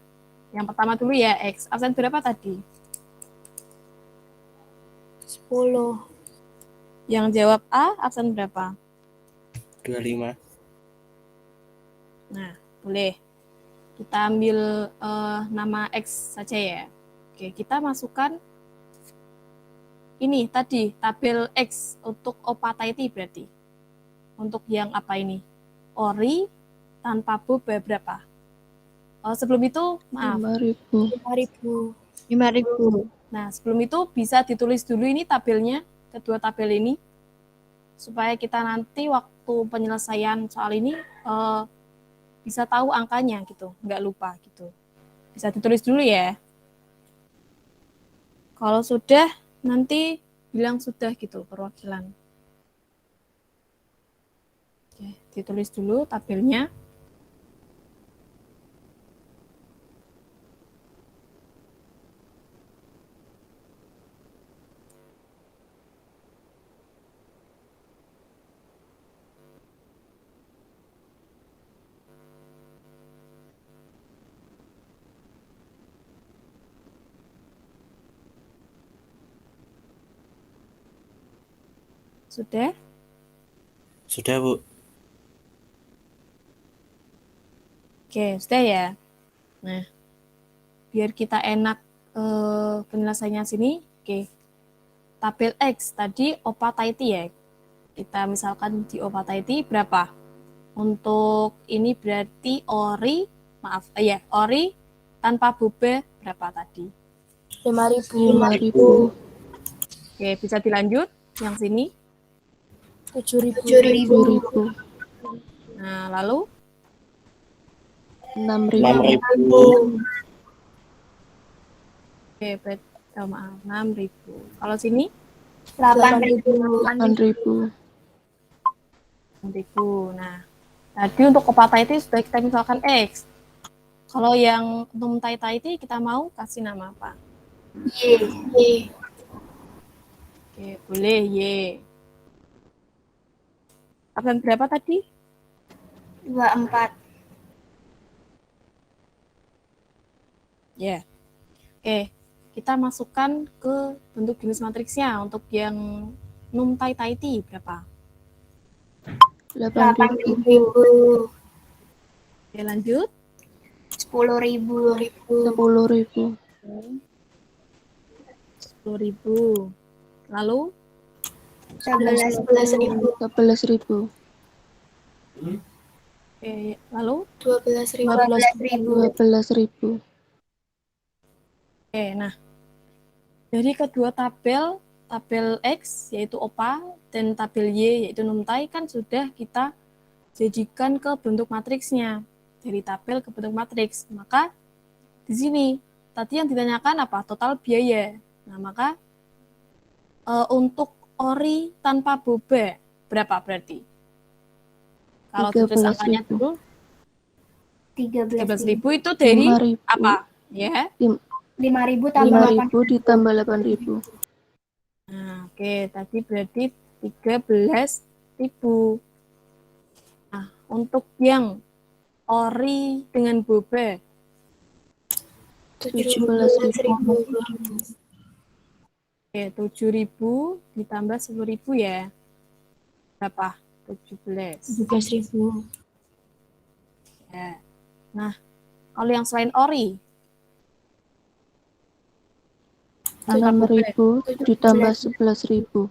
A: Yang pertama dulu ya, X. Absen berapa tadi?
G: 10.
A: Yang jawab A, absen berapa?
D: 25.
A: Nah, boleh. Kita ambil nama X saja ya. Oke, kita masukkan ini tadi, tabel X untuk Opa Taiti berarti. Untuk yang apa ini? Ori tanpa boba berapa? Sebelum itu, maaf.
F: 5.000.
G: 5.000.
F: 5.000.
A: Nah, sebelum itu bisa ditulis dulu ini tabelnya, kedua tabel ini, supaya kita nanti waktu penyelesaian soal ini bisa tahu angkanya gitu, nggak lupa gitu. Bisa ditulis dulu ya. Kalau sudah, nanti bilang sudah gitu perwakilan. Oke, ditulis dulu tabelnya. Sudah?
D: Sudah, Bu.
A: Oke, sudah ya. Nah, biar kita enak penyelesaiannya sini, oke. Tabel X tadi Opa Taiti ya. Kita misalkan di Opa Taiti berapa? Untuk ini berarti ori tanpa boba berapa tadi?
G: 5.000.
F: 5.000.
A: Oke, bisa dilanjut yang sini.
G: 7.000.
F: 7.000.
A: Nah, lalu
F: 6.000.
A: oke, maaf, 6.000. Kalau sini
E: 8.000.
F: 8.000.
A: 6.000. Nah, tadi untuk Opa Taiti sudah kita misalkan X. Kalau yang Numtai Taiti kita mau kasih nama apa?
E: Y.
A: Oke, boleh Y. Absen berapa tadi?
E: 24.
A: Ya. Oke, kita masukkan ke bentuk jenis matriksnya. Untuk yang Numtai Taiti berapa?
F: 8.000.
A: Oke, lanjut.
E: 10.000.
F: 10.000.
A: 10.000. Lalu
E: 11.000.
F: 11.000.
A: Oke, lalu
E: 12.000.
F: 12.000.
A: oke, nah dari kedua tabel, tabel X yaitu OPA dan tabel Y yaitu numtai kan sudah kita jadikan ke bentuk matriksnya. Dari tabel ke bentuk matriks. Maka di sini tadi yang ditanyakan apa? Total biaya. Nah, maka untuk ori tanpa boba berapa berarti? Kalau ditulis angkanya
F: 13.000.
A: dulu
G: 13.000.
A: 13.000 itu dari
F: 5.000.
A: apa? Ya.
G: 5.000 tambah
F: 5.000 ditambah 8.000.
A: Nah, oke, tadi berarti 13.000. Nah, untuk yang ori dengan boba
F: 17.000.
A: oke, 7.000 ditambah 10.000 ya. Berapa? 17.
G: 17.000.
A: Ya. Nah, kalau yang selain ori, tanpa boba
F: 6.000 ditambah 11.000.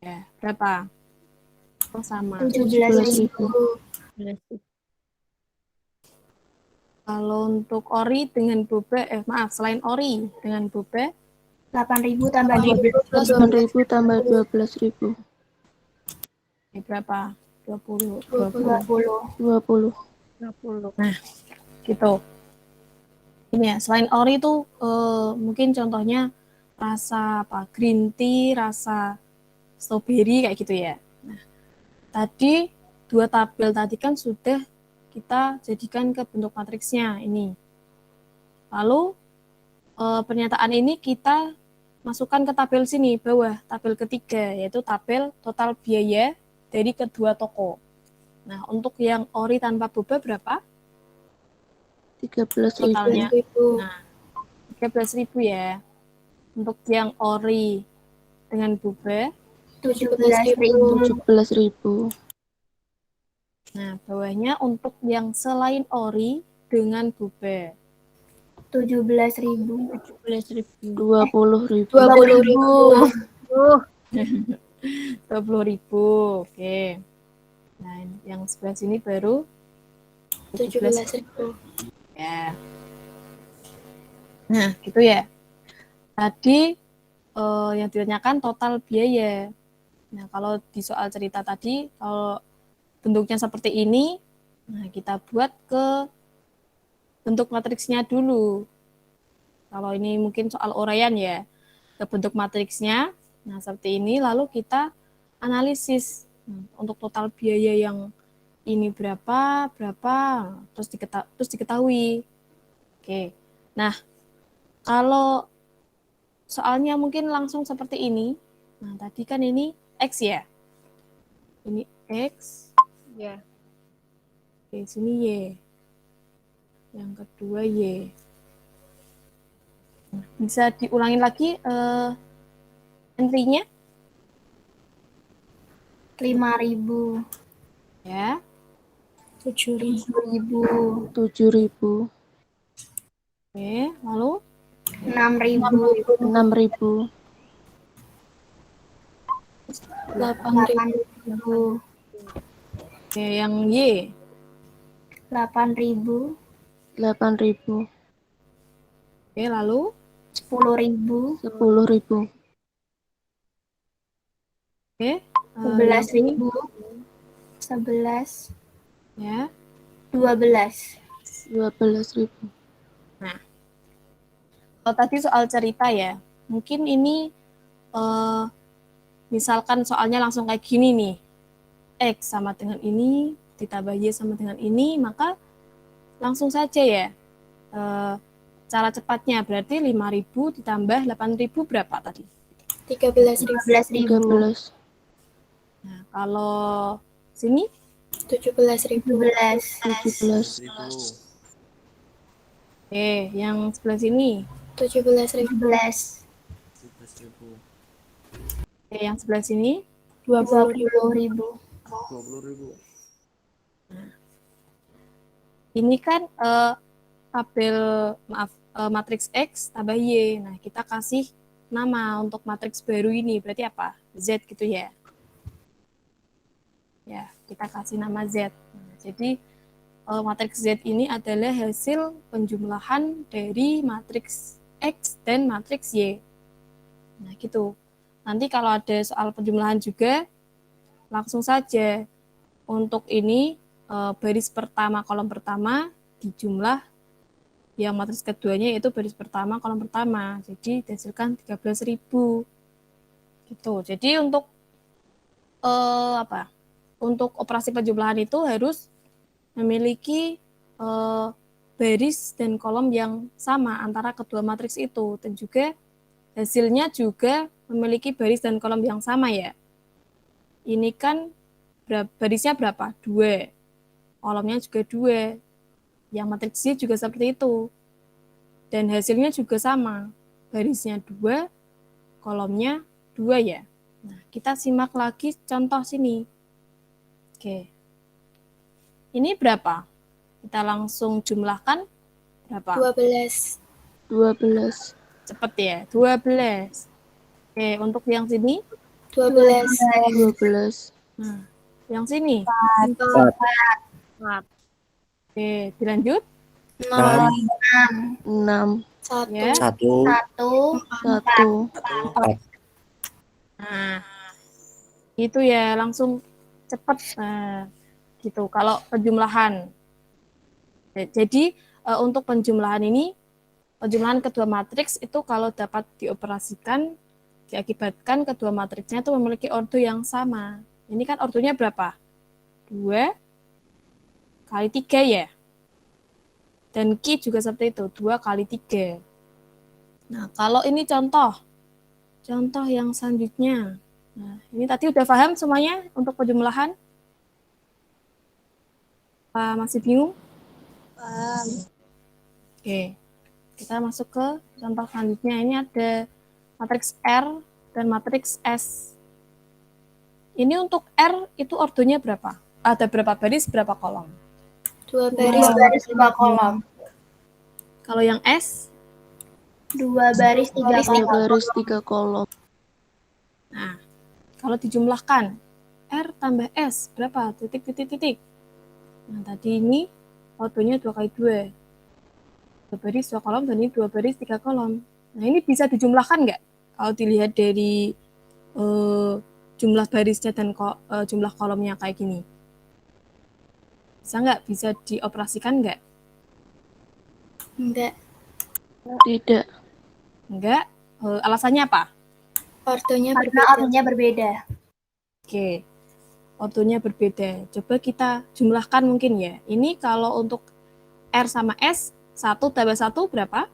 A: ya, berapa? Oh, sama.
F: 17.000.
A: Kalau untuk ori dengan boba, maaf, selain ori dengan boba
G: 8.000 tambah
F: 8.000 tambah 12.000.
A: ya berapa? 20.
F: 20.
A: Nah, gitu. Ini ya, selain ori itu mungkin contohnya rasa apa? Green tea, rasa strawberry kayak gitu ya. Nah, tadi dua tabel tadi kan sudah kita jadikan ke bentuk matriksnya ini. Lalu pernyataan ini kita masukkan ke tabel sini bawah, tabel ketiga yaitu tabel total biaya dari kedua toko. Nah, untuk yang ori tanpa boba berapa?
F: 13.000.
A: Totalnya. Nah, 13.000 ya. Untuk yang ori dengan boba.
E: 17.000.
F: 17.000.
A: Nah, bawahnya untuk yang selain ori dengan boba.
E: 17.000.
F: 20.000.
E: 20.000.
A: 20.000. Oke. Nah, yang sebelah sini baru
E: 17.000.
A: ya. Nah, gitu ya. Tadi yang ditanyakan total biaya. Nah, kalau di soal cerita tadi, kalau bentuknya seperti ini, nah kita buat ke bentuk matriksnya dulu. Kalau ini mungkin soal uraian ya, ke bentuk matriksnya. Nah, seperti ini, lalu kita analisis untuk total biaya yang ini berapa, terus diketahui. Oke. Nah, kalau soalnya mungkin langsung seperti ini. Nah, tadi kan ini X ya. Ini X.
H: Ya.
A: Oke, sini Y. Yang kedua Y. Nah, bisa diulangin lagi entry-nya
E: 5.000.
A: ya.
E: 7.000.
F: 7.000.
A: Oke, lalu
E: 6.000.
F: 6.000.
E: 8.000.
A: oke, yang Y
E: 8.000.
F: 8.000.
A: oke, lalu
E: 10.000.
F: 10.000.
A: oke,
E: 11.000. 11.
A: ya.
E: 12.
F: 12.000.
A: Kalau tadi soal cerita ya, mungkin ini misalkan soalnya langsung kayak gini nih, X sama dengan ini, ditambah Y sama dengan ini, maka langsung saja ya, cara cepatnya berarti 5.000 ditambah 8.000 berapa tadi?
E: 13.000.
F: 13.
A: Nah, kalau sini
E: 17.000.
F: 17.
A: oke, yang sebelah sini
E: 17.000.
A: oke, yang sebelah sini
E: 20.000.
C: 20.000.
A: ini kan tabel matriks X tambah Y. Nah, kita kasih nama untuk matriks baru ini berarti apa? Z gitu ya. Ya, kita kasih nama Z. Nah, jadi matriks Z ini adalah hasil penjumlahan dari matriks X dan matriks Y. Nah, gitu. Nanti kalau ada soal penjumlahan juga, langsung saja untuk ini baris pertama, kolom pertama dijumlah yang matriks keduanya yaitu baris pertama, kolom pertama. Jadi dihasilkan 13.000. Gitu. Jadi untuk untuk operasi penjumlahan itu harus memiliki baris dan kolom yang sama antara kedua matriks itu, dan juga hasilnya juga memiliki baris dan kolom yang sama ya. Ini kan barisnya berapa? 2. Kolomnya juga 2. Yang matriks Y juga seperti itu. Dan hasilnya juga sama. Barisnya 2, kolomnya 2 ya. Nah, kita simak lagi contoh sini. Oke. Ini berapa? Kita langsung jumlahkan berapa?
E: 12.
F: 12.
A: Cepet ya, 12. Oke, untuk yang sini?
E: 12.
F: 12.
A: Nah, yang sini? 4. Oke, dilanjut.
E: 0.
F: 6.
E: 1.
A: Ya.
D: 1,
F: 1.
D: 4.
A: Nah, itu ya, langsung cepet. Nah, gitu. Kalau penjumlahan. Jadi, untuk penjumlahan ini, penjumlahan kedua matriks itu kalau dapat dioperasikan, diakibatkan kedua matriksnya itu memiliki ordo yang sama. Ini kan ordonya berapa? 2 kali 3 ya. Dan Q juga seperti itu, 2 kali 3. Nah, kalau ini contoh yang selanjutnya. Nah, ini tadi udah paham semuanya untuk penjumlahan? Masih bingung?
E: Paham.
A: Oke, kita masuk ke contoh selanjutnya. Ini ada matriks R dan matriks S. Ini untuk R itu ordonya berapa? Ada berapa baris, berapa kolom?
E: 2 baris,
G: 2 kolom.
A: Kalau yang S?
G: 2 baris, 3
F: 2 baris 3 kolom.
A: Nah, kalau dijumlahkan R tambah S berapa? Titik. Nah, tadi ini ordonya 2 kali 2. 2 baris 2 kolom dan ini 2 baris 3 kolom. Nah, ini bisa dijumlahkan nggak? Kalau dilihat dari jumlah barisnya dan jumlah kolomnya kayak gini. Bisa nggak? Bisa dioperasikan nggak?
E: Enggak.
F: Tidak.
A: Enggak. Alasannya apa?
E: Ordonya
G: Karena
E: berbeda.
G: ordonya berbeda.
A: Oke. Ordonya berbeda. Coba kita jumlahkan mungkin ya. Ini kalau untuk R sama S, 1 tambah 1 berapa?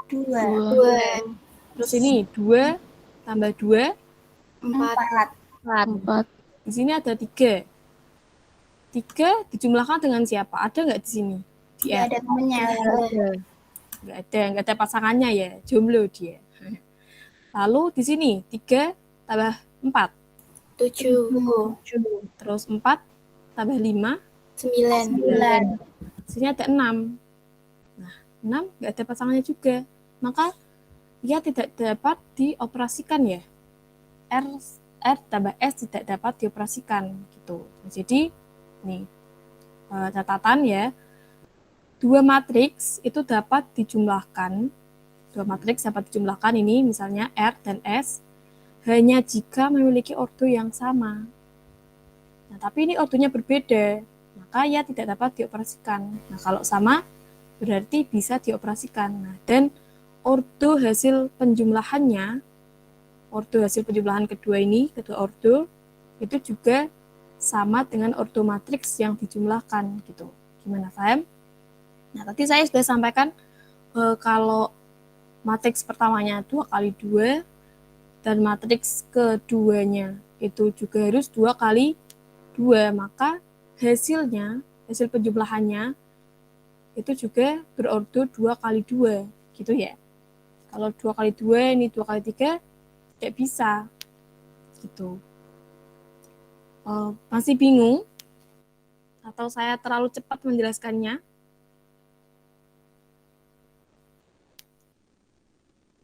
G: 2.
E: 2.
A: Terus ini 2 tambah 2,
E: 4.
F: 4.
A: di sini ada 3. 3 dijumlahkan dengan siapa? Ada nggak di sini? Di R?
G: Ada temennya.
A: Nggak ada pasangannya ya, jomblo dia. Lalu di sini 3 tambah 4,
E: 7.
A: terus 4 tambah 5,
E: 9.
A: di sini ada 6. Nah, 6 nggak ada pasangannya juga. Maka dia tidak dapat dioperasikan ya. R tambah S tidak dapat dioperasikan gitu. Jadi nih catatan ya. 2 matriks itu dapat dijumlahkan. 2 matriks dapat dijumlahkan ini misalnya R dan S hanya jika memiliki ordo yang sama. Nah, tapi ini ordonya berbeda, maka ya tidak dapat dioperasikan. Nah, kalau sama berarti bisa dioperasikan. Nah, dan ordo hasil penjumlahannya, ordo hasil penjumlahan kedua ini, kedua ordo itu juga sama dengan ordo matriks yang dijumlahkan gitu. Gimana, paham? Nah, tadi saya sudah sampaikan kalau matriks pertamanya 2 kali 2 dan matriks keduanya itu juga harus 2 kali 2, maka hasilnya, hasil penjumlahannya itu juga berordo 2 kali 2 gitu ya. Kalau 2 kali 2 ini 2 kali 3 tidak bisa gitu. Masih bingung? Atau saya terlalu cepat menjelaskannya?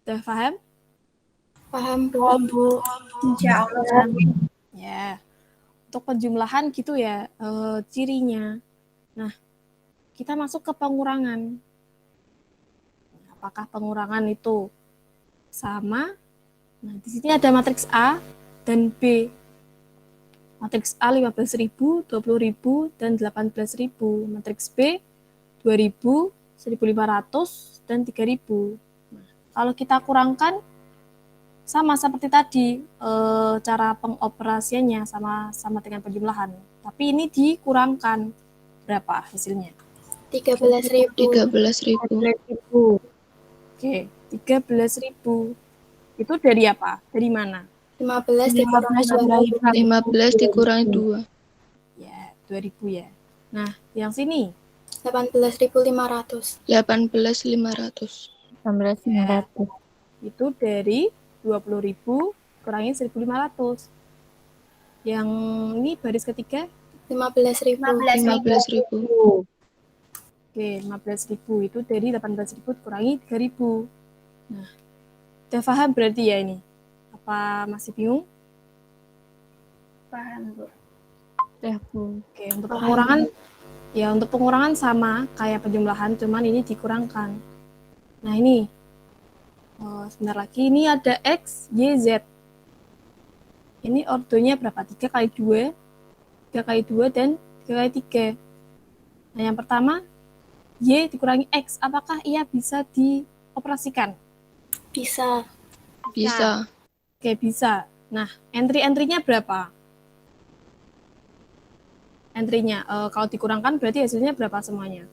A: Sudah paham?
E: Paham, Bu.
G: Bu. Insya Allah.
A: Ya. untuk penjumlahan gitu ya cirinya. Nah, kita masuk ke pengurangan. Apakah pengurangan itu sama? Nah, di sini ada matriks A dan B. Matriks A 15.000, 20.000, dan 18.000. Matriks B 2.000, 1.500, dan 3.000. Nah, kalau kita kurangkan, sama seperti tadi, cara pengoperasiannya sama dengan penjumlahan. Tapi ini dikurangkan. Berapa hasilnya?
E: 13.000.
F: 13.000.
A: Oke, 13.000. Itu dari apa? Dari mana?
E: 15 dikurangi 2.000.
F: 15 dikurangi 2.
A: Ya, 2.000 ya. Nah, yang sini
E: 18.500.
F: 18.500.
H: 19.900.
A: itu dari 20.000 kurangi 1.500. Yang ini baris ketiga
E: 15.000.
F: 15.000.
A: Oke, 15.000 itu dari 18.000 kurangi 3.000. Nah, udah paham berarti ya ini? Apa masih bingung?
H: Paham, Bu. Ya, Bu.
A: Oke, untuk pengurangan, ya untuk pengurangan sama kayak penjumlahan, cuman ini dikurangkan. Nah ini, sebentar lagi, ini ada X, Y, Z. Ini ordonya berapa? 3 kali 2, 3 kali 2, dan 3 kali 3. Nah yang pertama, Y dikurangi X, apakah ia bisa dioperasikan?
E: Bisa.
F: Bisa.
A: Oke, bisa. Nah, entry-entry-nya berapa? Entry-nya, kalau dikurangkan berarti hasilnya berapa semuanya?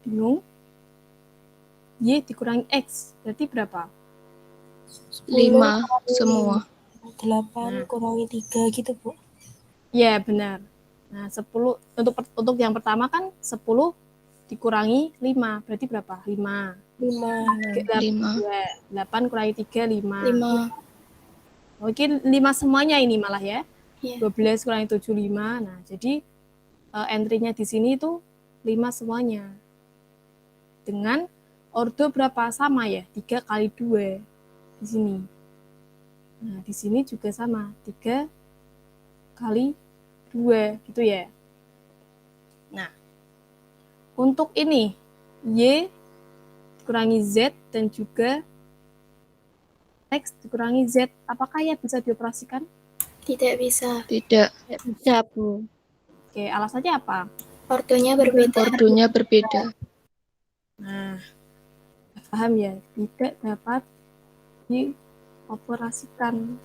A: Bingung? Y dikurangi X, berarti berapa?
F: 5 semua.
G: 8 kurangi 3 gitu, Bu.
A: Ya, benar. Nah, 10 untuk yang pertama kan 10 dikurangi 5, berarti berapa? 5.
G: 5.
A: 8 kurangi 3, 5.
E: 5.
A: Mungkin 5 semuanya ini malah ya.
E: Iya.
A: 12 kurangi 7, 5. Nah, jadi entry-nya di sini itu 5 semuanya. Dengan ordo berapa? Sama ya, 3 kali 2 di sini. Nah, di sini juga sama, 3 kali 2 gitu ya. Nah, untuk ini Y dikurangi Z dan juga X dikurangi Z, apakah ya bisa dioperasikan?
E: Tidak bisa.
F: Tidak.
H: Bisa, Bu.
A: Oke, alasannya apa?
E: Ordonya berbeda.
F: Ordonya berbeda.
A: Nah, paham ya? Tidak dapat dioperasikan.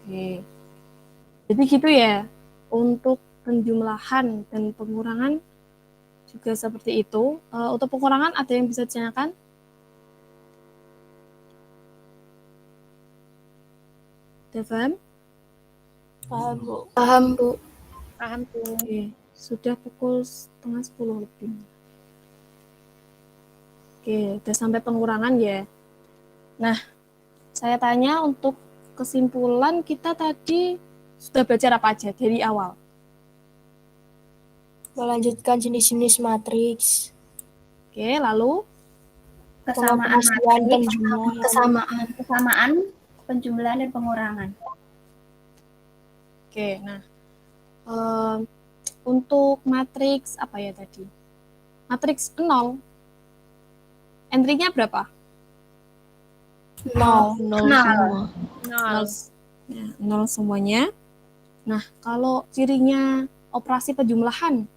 A: Oke. Jadi gitu ya. Untuk penjumlahan dan pengurangan juga seperti itu. Untuk pengurangan ada yang bisa ditanyakan? Udah paham?
G: Paham, Bu.
E: Paham, Bu.
H: Paham, Bu.
A: Oke, sudah pukul 9:30 lebih. Oke, udah sampai pengurangan ya. Nah, saya tanya untuk kesimpulan kita tadi sudah belajar apa aja dari awal?
G: Melanjutkan jenis-jenis matriks.
A: Oke, lalu
H: Kesamaan
G: Pengoperasian
H: matriks,
G: penjumlahan.
H: kesamaan, penjumlahan, dan pengurangan.
A: oke, nah untuk matriks apa ya tadi? Matriks 0, entry-nya berapa?
E: 0.
F: 0 semua.
A: 0. Ya, 0 semuanya. Nah, kalau cirinya operasi penjumlahan,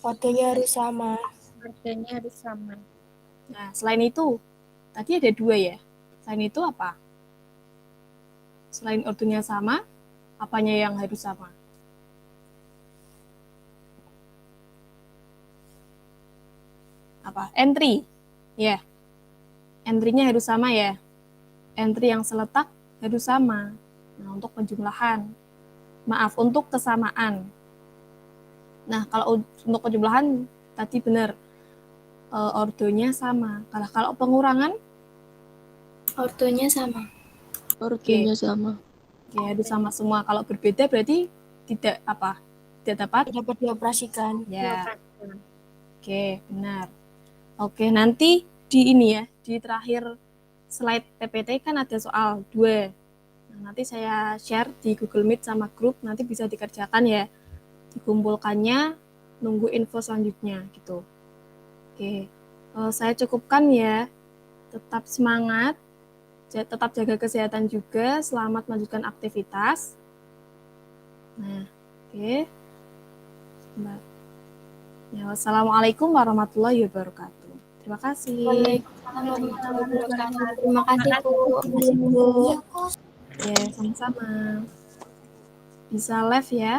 G: Ordonya harus sama.
H: Harganya harus sama.
A: nah selain itu, tadi ada 2 ya. Selain itu apa? Selain ordonya sama, apanya yang harus sama? Apa? Entry. Ya. Entry-nya harus sama ya. Entry yang seletak harus sama. Nah, untuk penjumlahan. Maaf, untuk kesamaan. Nah, kalau untuk penjumlahan tadi benar. Ordonya sama. Kalau pengurangan,
E: Ordonya sama.
F: Ordonya sama.
A: oke, harus sama semua. Kalau berbeda berarti tidak apa? Tidak dapat.
G: Tidak dapat dioperasikan.
A: Ya. Oke, benar. Oke, nanti di ini ya, di terakhir slide PPT kan ada soal 2. Nah, nanti saya share di Google Meet sama grup, nanti bisa dikerjakan ya. Dikumpulkannya, nunggu info selanjutnya gitu. Oke, saya cukupkan ya. Tetap semangat, tetap jaga kesehatan juga, selamat melanjutkan aktivitas. Nah, oke. Ya, wassalamualaikum warahmatullahi wabarakatuh. Terima kasih.
E: Waalaikumsalam warahmatullahi wabarakatuh. Terima kasih Bu. Makasih Bu.
A: Ya, sama-sama. Bisa live ya.